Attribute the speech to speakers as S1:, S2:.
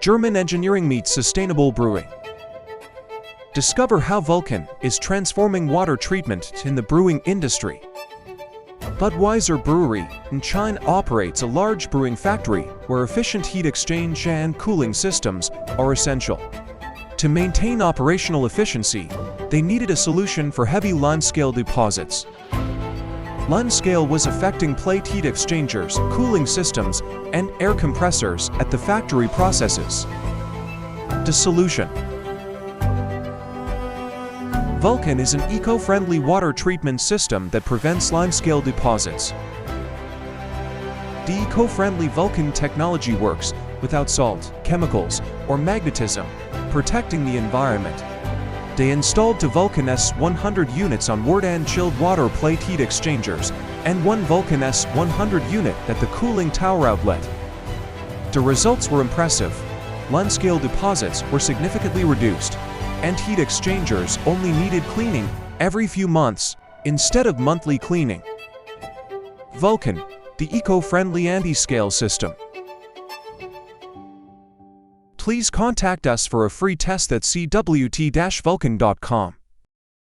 S1: German engineering meets sustainable brewing. Discover how Vulcan is transforming water treatment in the brewing industry. Budweiser Brewery in China operates a large brewing factory where efficient heat exchange and cooling systems are essential. To maintain operational efficiency, they needed a solution for heavy limescale deposits. Limescale was affecting plate heat exchangers, cooling systems, and air compressors at the factory processes. The solution: Vulcan is an eco-friendly water treatment system that prevents limescale deposits. The eco-friendly Vulcan technology works without salt, chemicals, or magnetism, protecting the environment. They installed two Vulcan S100 units on wort and chilled water plate heat exchangers, and one Vulcan S100 unit at the cooling tower outlet. The results were impressive. Limescale deposits were significantly reduced, and heat exchangers only needed cleaning every few months instead of monthly cleaning. Vulcan, the eco-friendly anti-scale system. Please contact us for a free test at cwt-vulcan.com.